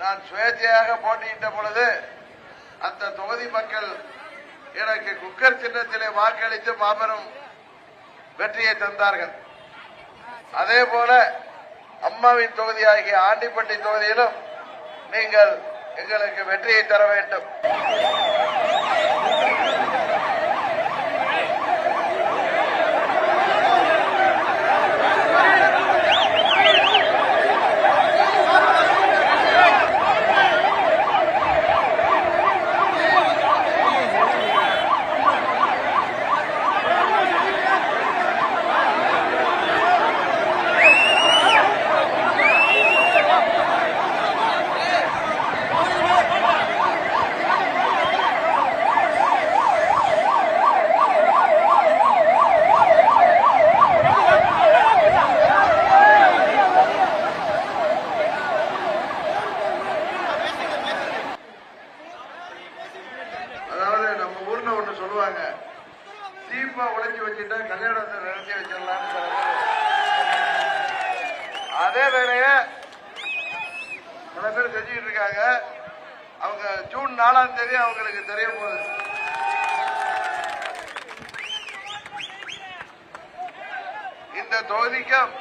நான் சுயேட்சையாக போட்டியிட்ட பொழுது அந்த தொகுதி மக்கள் எனக்கு குக்கர் சின்னத்திலே வாக்களித்து மாபெரும் வெற்றியை தந்தார்கள். அதே போல அம்மாவின் தொகுதியாகிய ஆண்டிப்பட்டி தொகுதியிலும் நீங்கள் எங்களுக்கு வெற்றியை தர வேண்டும். சொல்லுவாங்க, சீப்பா உழைச்சி வச்சுட்டா கல்யாணத்தை நடத்தி வச்சிடலாம்னு. அதே வேலைய சில பேர் செஞ்சுட்டு இருக்காங்க. அவங்க ஜூன் 4ஆம் தேதி அவங்களுக்கு தெரிய போகுது. இந்த தொகுதிக்கும்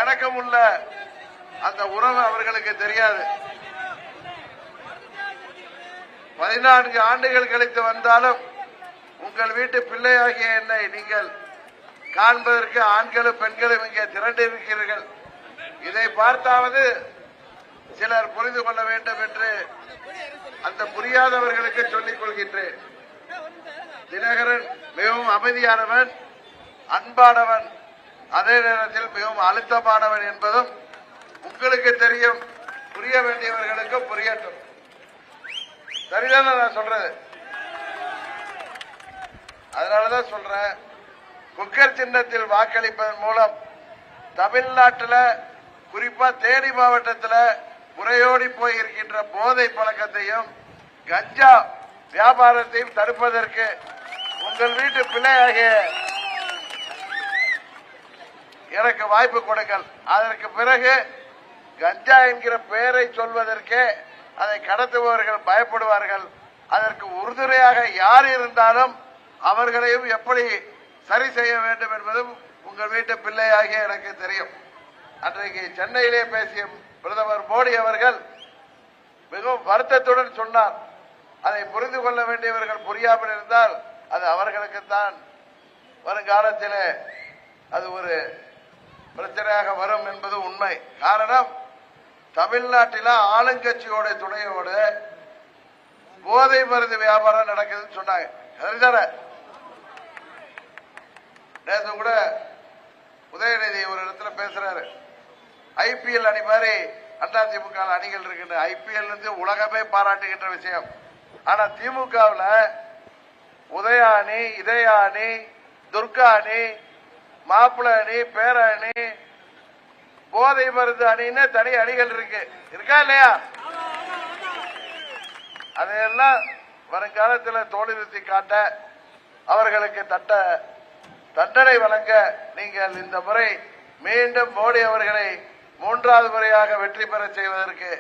எனக்கும் உள்ள அந்த உறவு அவர்களுக்கு தெரியாது. 14 ஆண்டுகள் கழித்து வந்தாலும் உங்கள் வீட்டு பிள்ளையாகிய என்னை நீங்கள் காண்பதற்கு ஆண்களும் பெண்களும் இங்கே திரண்டு இருக்கிறீர்கள். இதை பார்த்தாவது சிலர் புரிந்து கொள்ள வேண்டும் என்று அந்த புரியாதவர்களுக்கு சொல்லிக் கொள்கின்றேன். தினகரன் மிகவும் அமைதியானவன், அன்பானவன், அதே நேரத்தில் மிகவும் அழுத்தமானவன் என்பதும் உங்களுக்கு தெரியும். புரிய வேண்டியவர்களுக்கு புரியட்டும். சரிதான நான் சொல்றது? அதனாலதான் சொல்றேன், குக்கர் சின்னத்தில் வாக்களிப்பதன் மூலம் தமிழ்நாட்டில் குறிப்பா தேனி மாவட்டத்தில் முறையோடி போய் இருக்கின்ற போதை பழக்கத்தையும் கஞ்சா வியாபாரத்தையும் தடுப்பதற்கு உங்கள் வீட்டு பிள்ளையாகிய எனக்கு வாய்ப்பு கொடுங்கள். அதற்கு பிறகு கஞ்சா என்கிற பெயரை சொல்வதற்கே அதை கடத்துபவர்கள் பயப்படுவார்கள். அதற்கு உறுதுணையாக யார் இருந்தாலும் அவர்களையும் எப்படி சரி செய்ய வேண்டும் என்பதும் உங்கள் வீட்டு பிள்ளையாகிய எனக்கு தெரியும். அன்றைக்கு சென்னையிலே பேசிய பிரதமர் மோடி அவர்கள் மிகவும் வருத்தத்துடன் சொன்னார். அதை புரிந்து கொள்ள வேண்டியவர்கள் புரியாமல் இருந்தால் அது அவர்களுக்குத்தான் வருங்காலத்திலே அது ஒரு பிரச்சனையாக வரும் என்பது உண்மை. காரணம், தமிழ்நாட்டில் ஆளுங்கட்சியோட துணையோடு போதை மருந்து வியாபாரம் நடக்குதுன்னு சொன்னாங்க. சரிதானே? நேற்று கூட உதயநிதி ஒரு இடத்துல பேசுறாரு, ஐபிஎல் அணி மாதிரி அதிமுக அணிகள் இருக்கின்ற ஐபிஎல் இருந்து உலகமே பாராட்டுகின்ற விஷயம். ஆனா திமுகவில் உதய அணி, இதய அணி, துர்கா அணி, மாப்பிள்ள அணி, பேர அணி, போதை மருந்து அணின்னு தனி அணிகள் இருக்கா இல்லையா? அதையெல்லாம் வருங்காலத்தில் தோல் நிறுத்தி காட்ட அவர்களுக்கு தண்டனை வழங்க நீங்கள் இந்த முறை மீண்டும் மோடி அவர்களை 3வது முறையாக வெற்றி பெற செய்வதற்கு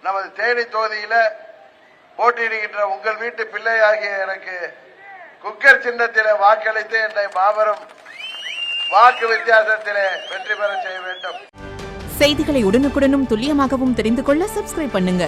நமது தேனி தொகுதியில போட்டியிடுகின்ற உங்கள் வீட்டு பிள்ளையாகிய எனக்கு குக்கர் சின்னத்திலே வாக்களித்து என்னை மாபெரும் வாக்கு வித்தியாசத்திலே வெற்றி பெற செய்ய வேண்டும். செய்திகளை உடனுக்குடனும் துல்லியமாகவும் தெரிந்து கொள்ள சப்ஸ்கிரைப் பண்ணுங்க.